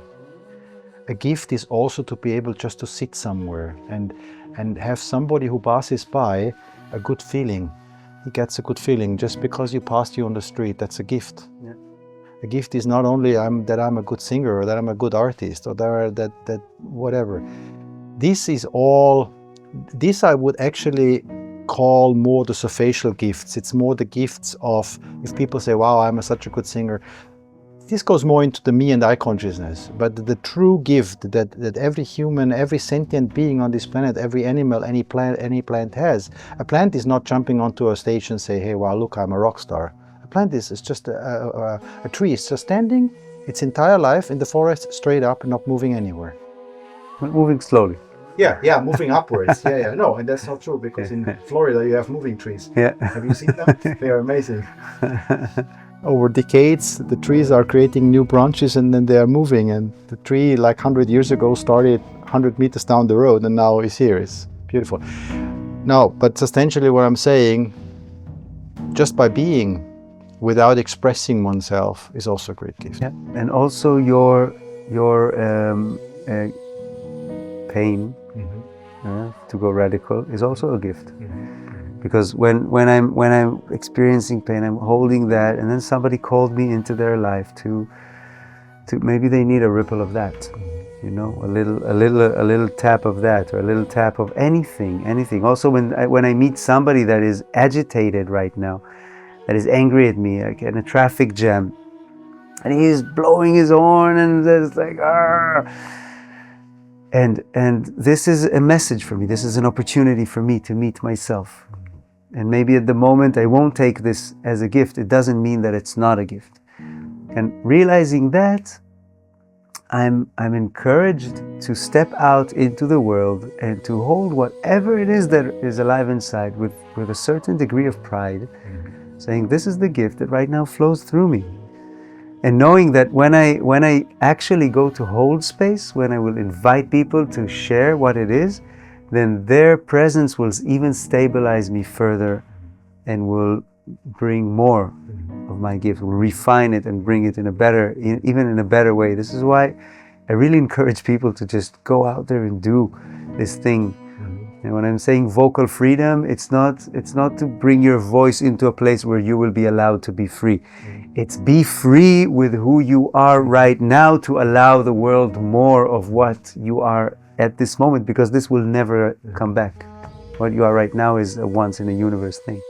A gift is also to be able just to sit somewhere and have somebody who passes by a good feeling. He gets a good feeling just because you passed you on the street. That's a gift. Yeah. A gift is not only that I'm a good singer, or that I'm a good artist, or that whatever. This I would actually call more the surfacial gifts. It's more the gifts of, if people say, wow, I'm such a good singer, this goes more into the me and I consciousness. But the true gift that every human, every sentient being on this planet, every animal, any plant has. A plant is not jumping onto a stage and say, hey, wow, look, I'm a rock star. A plant is just a tree. It's just standing its entire life in the forest, straight up and not moving anywhere. Moving slowly. Yeah, moving upwards. Yeah. No, and that's not true because in Florida you have moving trees. Yeah. Have you seen them? They are amazing. Over decades, the trees are creating new branches and then they are moving. And the tree, like 100 years ago, started 100 meters down the road and now is here. It's beautiful. No, but essentially what I'm saying, just by being without expressing oneself is also a great gift. Yeah. And also your pain, to go radical, is also a gift. Because when I'm experiencing pain, I'm holding that, and then somebody called me into their life to maybe they need a ripple of that, you know, a little tap of that, or a little tap of anything. Also, when I meet somebody that is agitated right now, that is angry at me, like in a traffic jam, and he's blowing his horn, and it's like, "Arr!" And this is a message for me. This is an opportunity for me to meet myself. And maybe at the moment I won't take this as a gift. It doesn't mean that it's not a gift. And realizing that, I'm encouraged to step out into the world and to hold whatever it is that is alive inside with a certain degree of pride, saying this is the gift that right now flows through me. And knowing that when I actually go to hold space, when I will invite people to share what it is, then their presence will even stabilize me further and will bring more of my gift, will refine it and bring it even in a better way. This is why I really encourage people to just go out there and do this thing. And when I'm saying vocal freedom, it's not to bring your voice into a place where you will be allowed to be free. It's be free with who you are right now, to allow the world more of what you are at this moment, because this will never come back. What you are right now is a once in a universe thing.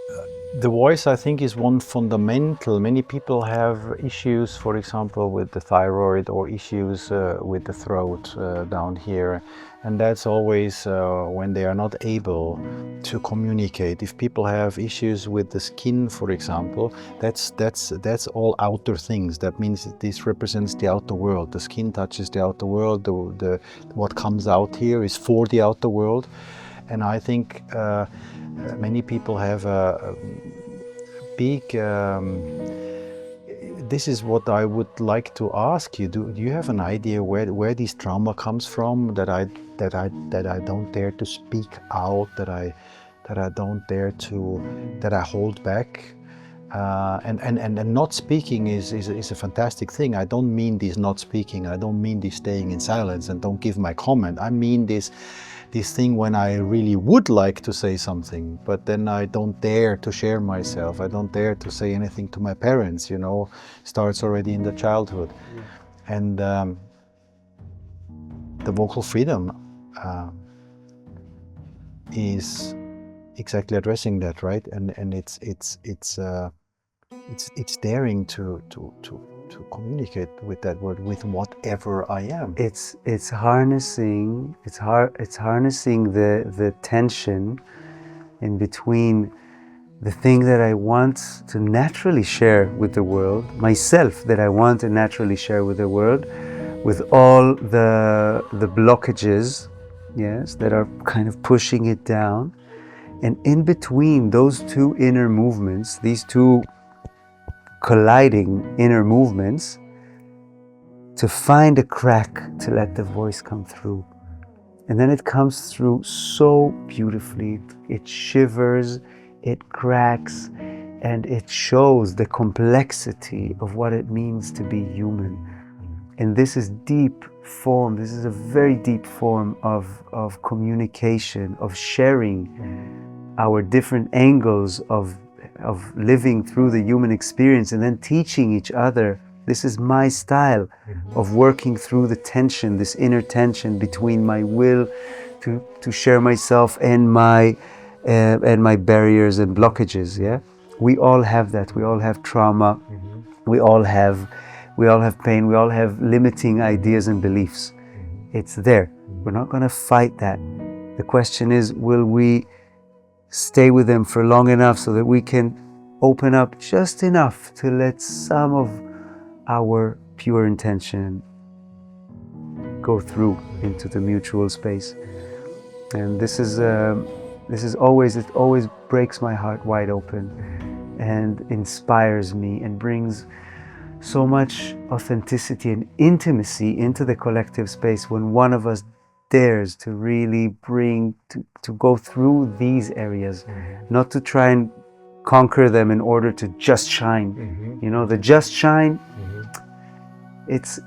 The voice, I think, is one fundamental. Many people have issues, for example, with the thyroid, or issues with the throat down here. And that's always when they are not able to communicate. If people have issues with the skin, for example, that's all outer things. That means that this represents the outer world. The skin touches the outer world. What comes out here is for the outer world. And I think many people have a big... this is what I would like to ask you. Do you have an idea where this trauma comes from, that I don't dare to speak out, that I don't dare to, that I hold back? And not speaking is a fantastic thing. I don't mean this not speaking. I don't mean this staying in silence and don't give my comment. I mean this thing when I really would like to say something, but then I don't dare to share myself. I don't dare to say anything to my parents, you know, starts already in the childhood. And the vocal freedom is exactly addressing that, right? And it's daring to communicate with that word, with whatever I am. It's harnessing the tension in between the thing that I want to naturally share with the world, myself that I want to naturally share with the world, with all the blockages, yes, that are kind of pushing it down. And in between those two inner movements, these two colliding inner movements, to find a crack to let the voice come through. And then it comes through so beautifully. It shivers, it cracks, and it shows the complexity of what it means to be human. And this is deep form. This is a very deep form of communication, of sharing our different angles of living through the human experience, and then teaching each other. This is my style of working through the tension, this inner tension between my will to share myself and my barriers and blockages. Yeah, we all have that. We all have trauma. We all have pain. We all have limiting ideas and beliefs. It's there. We're not going to fight that. The question is, will we stay with them for long enough so that we can open up just enough to let some of our pure intention go through into the mutual space? And this is always, it always breaks my heart wide open and inspires me and brings so much authenticity and intimacy into the collective space when one of us dares to really bring, to go through these areas, not to try and conquer them in order to just shine. You know, the just shine, it's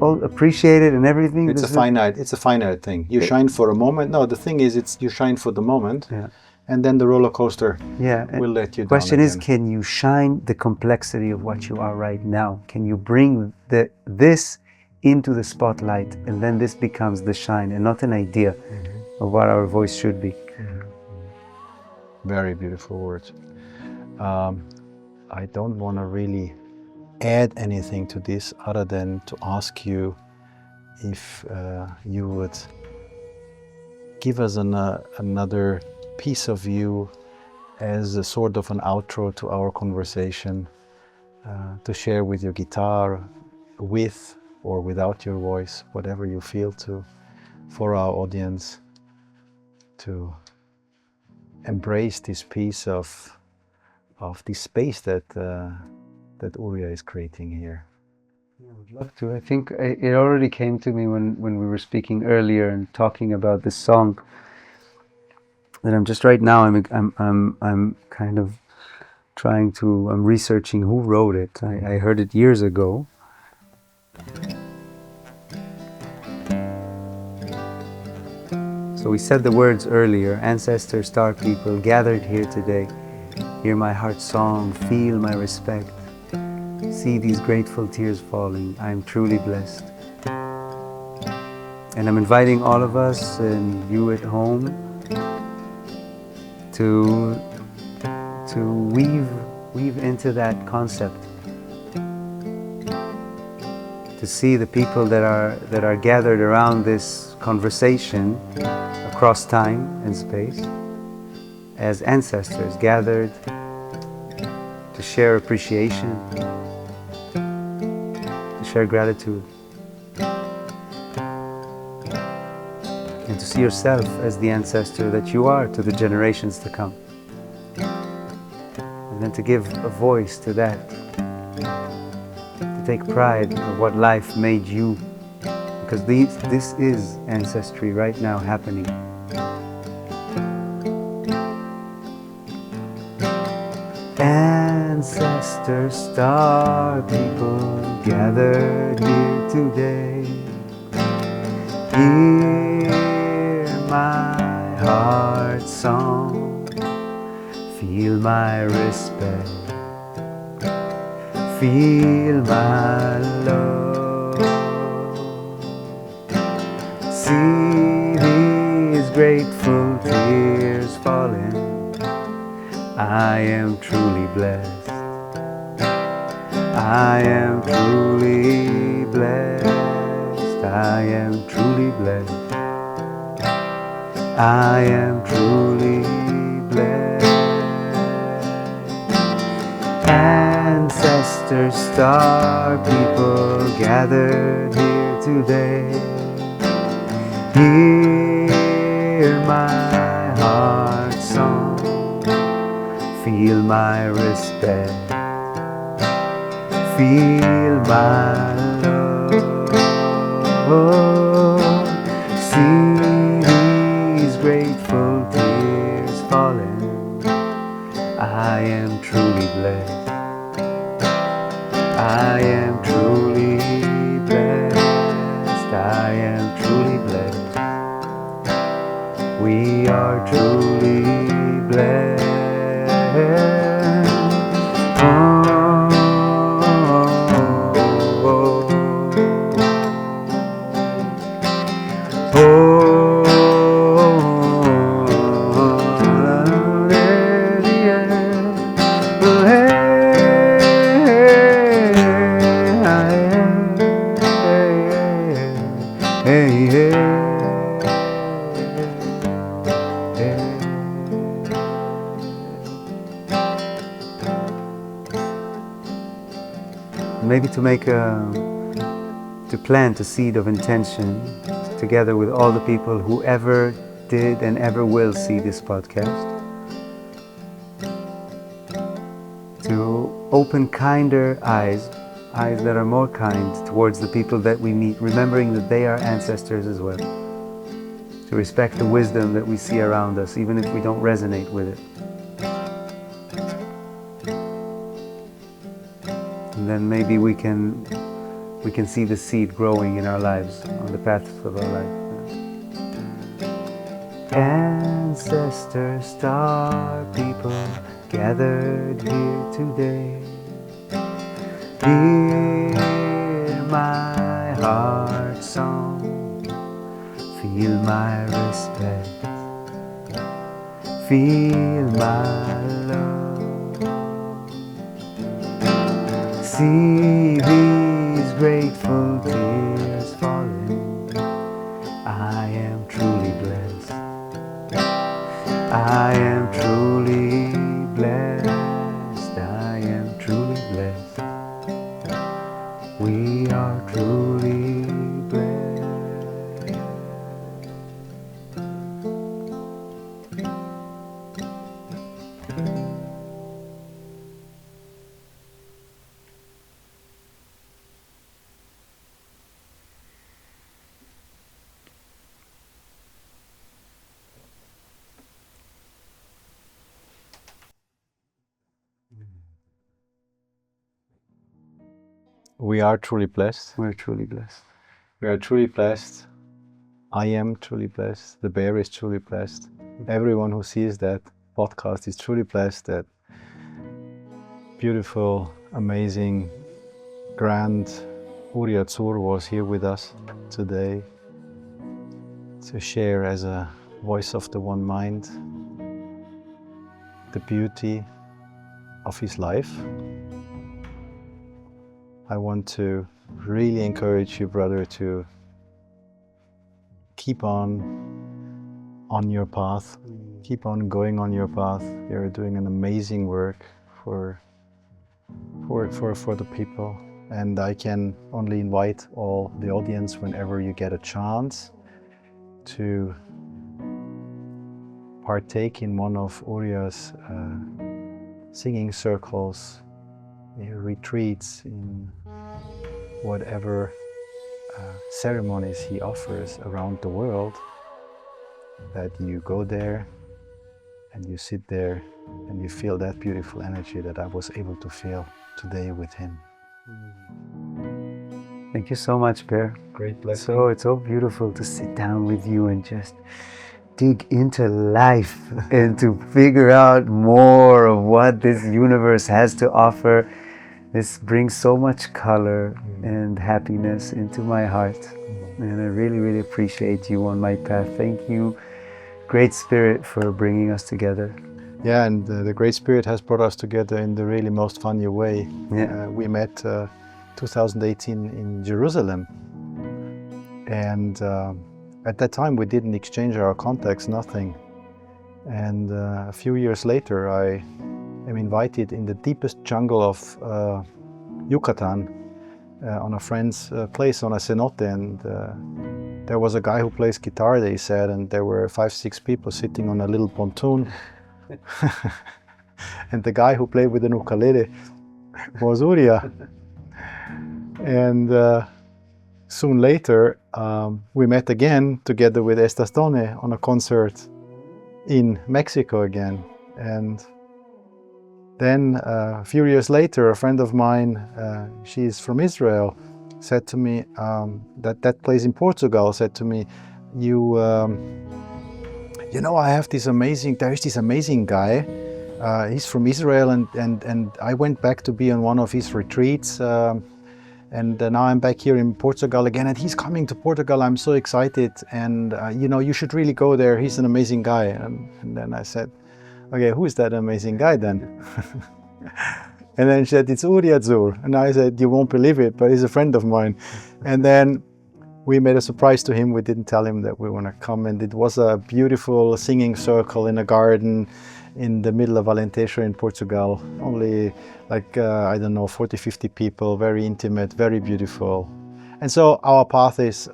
all appreciated and everything. It's a finite thing. You shine for a moment. No, the thing is, you shine for the moment, and then the roller coaster will let you down. The question is, again. can you shine the complexity of what you are right now? Can you bring this into the spotlight, and then this becomes the shine and not an idea of what our voice should be? Very beautiful words. I don't want to really add anything to this other than to ask you if you would give us another piece of you as a sort of an outro to our conversation, to share with your guitar, with or without your voice, whatever you feel to, for our audience to embrace this piece of this space that Uria is creating here. Yeah, I would love to. I think it already came to me when we were speaking earlier and talking about this song. That I'm just right now. I'm kind of trying to. I'm researching who wrote it. I heard it years ago. So we said the words earlier. Ancestors, star people, gathered here today. Hear my heart's song. Feel my respect. See these grateful tears falling. I am truly blessed. And I'm inviting all of us and you at home to weave into that concept, to see the people that are gathered around this conversation across time and space as ancestors gathered to share appreciation, to share gratitude, and to see yourself as the ancestor that you are to the generations to come. And then to give a voice to that, to take pride in what life made you, because this is ancestry right now happening. Ancestors, star people, gathered here today. Hear my heart's song, feel my respect, feel my love. See these grateful tears falling. I am truly blessed. I am truly blessed. I am truly blessed. I am truly blessed. Ancestors, star people, gathered here today. Hear my heart's song. Feel my respect. Feel my love. See these grateful tears falling. I am truly blessed. I am truly blessed. I am truly blessed. We are truly blessed. Maybe to plant a seed of intention together with all the people who ever did and ever will see this podcast, to open kinder eyes that are more kind towards the people that we meet, remembering that they are ancestors as well, to respect the wisdom that we see around us, even if we don't resonate with it. And then maybe we can see the seed growing in our lives, on the path of our life. Ancestor star people gathered here today, hear my heart song, feel my respect, feel my love, see these grateful tears falling. I am truly blessed, I am truly blessed, I am truly blessed, we are truly blessed. We are truly blessed. We're truly blessed. We are truly blessed. I am truly blessed. The bear is truly blessed. Everyone who sees that podcast is truly blessed that beautiful, amazing, grand Uria Tsur was here with us today to share as a voice of the one mind the beauty of his life. I want to really encourage you, brother, to keep on your path, keep on going on your path. You're doing an amazing work for the people, and I can only invite all the audience, whenever you get a chance, to partake in one of Uria's singing circles, retreats, in whatever ceremonies he offers around the world, that you go there and you sit there and you feel that beautiful energy that I was able to feel today with him. Thank you so much, Per. Great blessing. So it's so beautiful to sit down with you and just dig into life and to figure out more of what this universe has to offer. This brings so much color and happiness into my heart. And I really, really appreciate you on my path. Thank you, Great Spirit, for bringing us together. Yeah, and the Great Spirit has brought us together in the really most funny way. Yeah. We met 2018 in Jerusalem. And at that time we didn't exchange our contacts, nothing. And a few years later I am invited in the deepest jungle of Yucatan on a friend's place on a cenote, and there was a guy who plays guitar, they said, and there were 5-6 people sitting on a little pontoon. And the guy who played with an ukulele was Uria. And soon later we met again together with Estastone on a concert in Mexico again. And then a few years later, a friend of mine, she's from Israel, said to me, that plays in Portugal, said to me, you know, I have this amazing, there is this amazing guy, he's from Israel, and I went back to be on one of his retreats, and now I'm back here in Portugal again, and he's coming to Portugal. I'm so excited, and you know, you should really go there. He's an amazing guy. And then I said, okay, who is that amazing guy then? And then she said, it's Uria Tsur. And I said, you won't believe it, but he's a friend of mine. And then we made a surprise to him. We didn't tell him that we want to come, and it was a beautiful singing circle in a garden in the middle of Alentejo in Portugal. Only like, I don't know, 40, 50 people, very intimate, very beautiful. And so our path is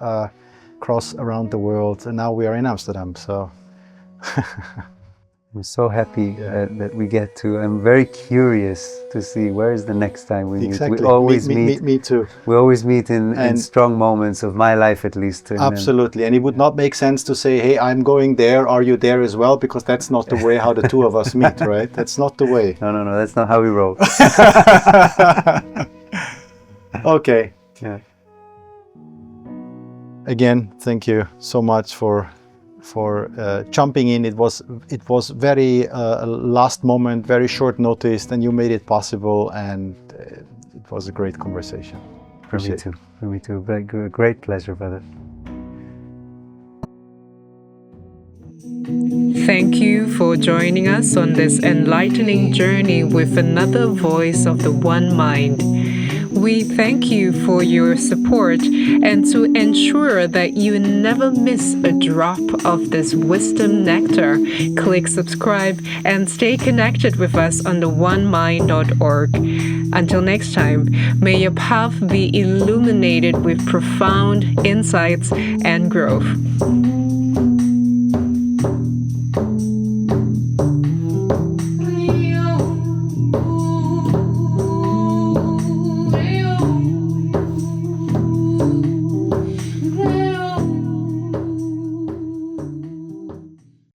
cross around the world, and now we are in Amsterdam. So I'm so happy that we get to. I'm very curious to see where is the next time we Exactly. meet. We always meet. Me too. We always meet in strong moments of my life, at least. Absolutely. And it would not make sense to say, hey, I'm going there. Are you there as well? Because that's not the way how the two of us meet, right? That's not the way. No. That's not how we roll. Okay. Yeah. Again, thank you so much for jumping in. It was very last moment, very short notice, and you made it possible, and it was a great conversation. For me too. Great pleasure, brother. Thank you for joining us on this enlightening journey with another voice of the one mind. We thank you for your support, and to ensure that you never miss a drop of this wisdom nectar, click subscribe and stay connected with us on the onemind.org. Until next time, may your path be illuminated with profound insights and growth. Leo.